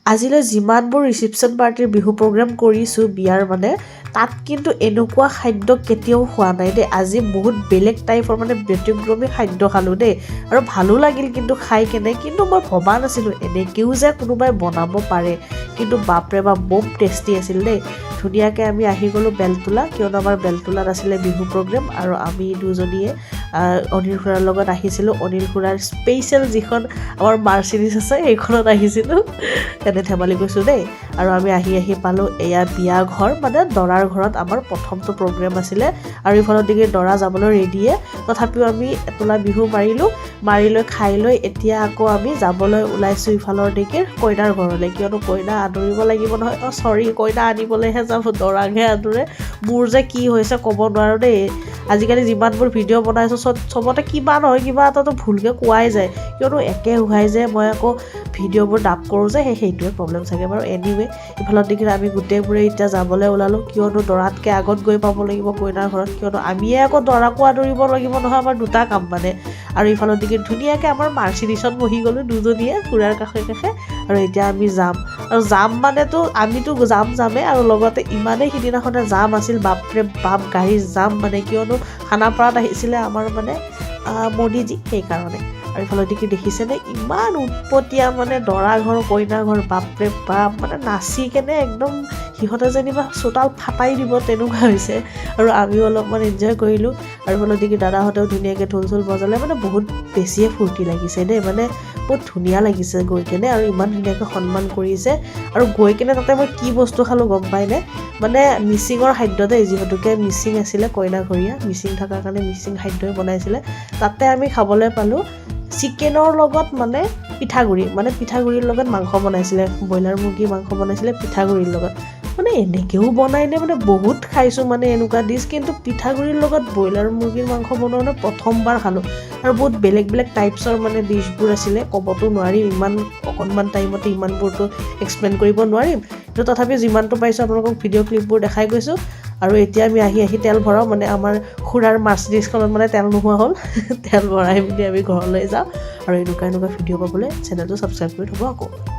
আজিলৈ যিমানবোৰ ৰিচিপশ্যন পাৰ্টিৰ বিহু প্ৰগ্ৰাম কৰিছোঁ বিয়াৰ মানে তাত কিন্তু এনেকুৱা খাদ্য কেতিয়াও খোৱা নাই দেই আজি বহুত বেলেগ টাইপৰ মানে ব্যতিক্ৰমী খাদ্য খালোঁ দেই আৰু ভালো লাগিল কিন্তু খাই কেনে কিন্তু মই ভবা নাছিলোঁ এনেকৈও যে কোনোবাই বনাব পাৰে কিন্তু বাপৰে বাপ বহুত টেষ্টি আছিল দেই ধুনীয়াকৈ আমি আহি গ'লোঁ বেলতলা কিয়নো আমাৰ বেলতলাত আছিলে বিহু প্ৰগ্ৰেম আৰু আমি দুজনীয়ে অনিল খুৰাৰ লগত আহিছিলোঁ অনিল খুৰাৰ স্পেচিয়েল যিখন আমাৰ মাৰ্চিডিজ আছে সেইখনত আহিছিলোঁ এনে ধেমালি গৈছোঁ দেই আৰু আমি আহি পালোঁ এয়া বিয়া ঘৰ মানে দৰাৰ ঘৰত আমাৰ প্ৰথমটো প্ৰগ্ৰেম আছিলে আৰু ইফালৰ দিকে দৰা যাবলৈ ৰেডিয়ে তথাপিও আমি এতোলা বিহু মাৰি লৈ খাই লৈ এতিয়া আকৌ আমি যাবলৈ ওলাইছোঁ ইফালৰ দিকে কইনাৰ ঘৰলৈ কিয়নো কইনা আদৰিব লাগিব নহয় চৰি কইনা আনিবলৈহে যাব দৰাকহে আদৰে মোৰ যে কি হৈছে ক'ব নোৱাৰোঁ দেই আজিকালি যিমানবোৰ ভিডিঅ' বনাইছোঁ চবতে কিবা নহয় কিবা এটাতো ভুলকৈ কোৱাই যায় কিয়নো একে হোৱাই যে মই আকৌ ভিডিঅ'বোৰ ডাব কৰোঁ যে সেইটোৱে প্ৰব্লেম চাগে বাৰু এনিৱে ইফালৰ দিকে আমি গোটেইবোৰে এতিয়া যাবলৈ ওলালোঁ কিয়নো দৰাতকৈ আগত গৈ পাব লাগিব কইনাৰ ঘৰত কিয়নো আমিয়ে আকৌ দৰাকো আদৰিব লাগিব নহয় আমাৰ দুটা কাম মানে আৰু ইফালৰ দিকে ধুনীয়াকৈ আমাৰ মাৰ্চিডিছত বহি গ'লোঁ দুজনীয়ে খুৰাৰ কাষে আৰু এতিয়া আমি যাম মানেতো আমিতো যামেই আৰু লগতে ইমানেই সিদিনাখনে জাম আছিল বাপৰে বাপ গাড়ীৰ জাম মানে কিয়নো খানাপাৰাত আহিছিলে আমাৰ মানে মোদীজী সেইকাৰণে আৰু ইফালৰ দিকে দেখিছেনে ইমান উৎপতীয়া মানে দৰা ঘৰ কইনা ঘৰ বাপৰে বাপ মানে নাচি কেনে একদম সিহঁতে যেনিবা চোতাল ফাটাই দিব তেনেকুৱা হৈছে আৰু আমিও অলপমান এনজয় কৰিলোঁ আৰু ইফালৰ দিকে দাদাহঁতেও ধুনীয়াকৈ ঢোল চোল বজালে মানে বহুত বেছিয়ে ফূৰ্তি লাগিছে দেই মানে বহুত ধুনীয়া লাগিছে গৈ কেনে আৰু ইমান ধুনীয়াকৈ সন্মান কৰিছে আৰু গৈ কেনে তাতে মই কি বস্তু খালোঁ গম পাইনে মানে মিচিঙৰ খাদ্য দেই যিহেতুকে মিচিং আছিলে কইনা ঘৰীয়া মিচিং থকাৰ কাৰণে মিচিং খাদ্যই বনাইছিলে তাতে আমি খাবলৈ পালোঁ চিকেনৰ লগত মানে পিঠাগুড়িৰ লগত মাংস বনাইছিলে ব্ৰইলাৰ মুৰ্গী মাংস বনাইছিলে পিঠাগুড়িৰ লগত মানে এনেকৈও বনাইনে মানে বহুত খাইছোঁ মানে এনেকুৱা ডিছ কিন্তু পিঠাগুড়িৰ লগত ব্ৰইলাৰ মুৰ্গীৰ মাংস বনোৱা প্ৰথমবাৰ খালোঁ আৰু বহুত বেলেগ টাইপছৰ মানে ডিছবোৰ আছিলে ক'বতো নোৱাৰিম ইমান অকণমান টাইমতে ইমানবোৰতো এক্সপ্লেইন কৰিব নোৱাৰিম কিন্তু তথাপিও যিমানটো পাৰিছোঁ আপোনালোকক ভিডিঅ' ক্লিপবোৰ দেখাই গৈছোঁ আৰু এতিয়া আমি আহি তেল ভৰাওঁ মানে আমাৰ খুৰাৰ মাৰ্চিডিজখনত মানে তেল নোহোৱা হ'ল তেল ভৰাই মেলি আমি ঘৰলৈ যাওঁ আৰু এনেকুৱা ভিডিঅ' পাবলৈ চেনেলটো ছাবস্ক্ৰাইব কৰি থ'ব আকৌ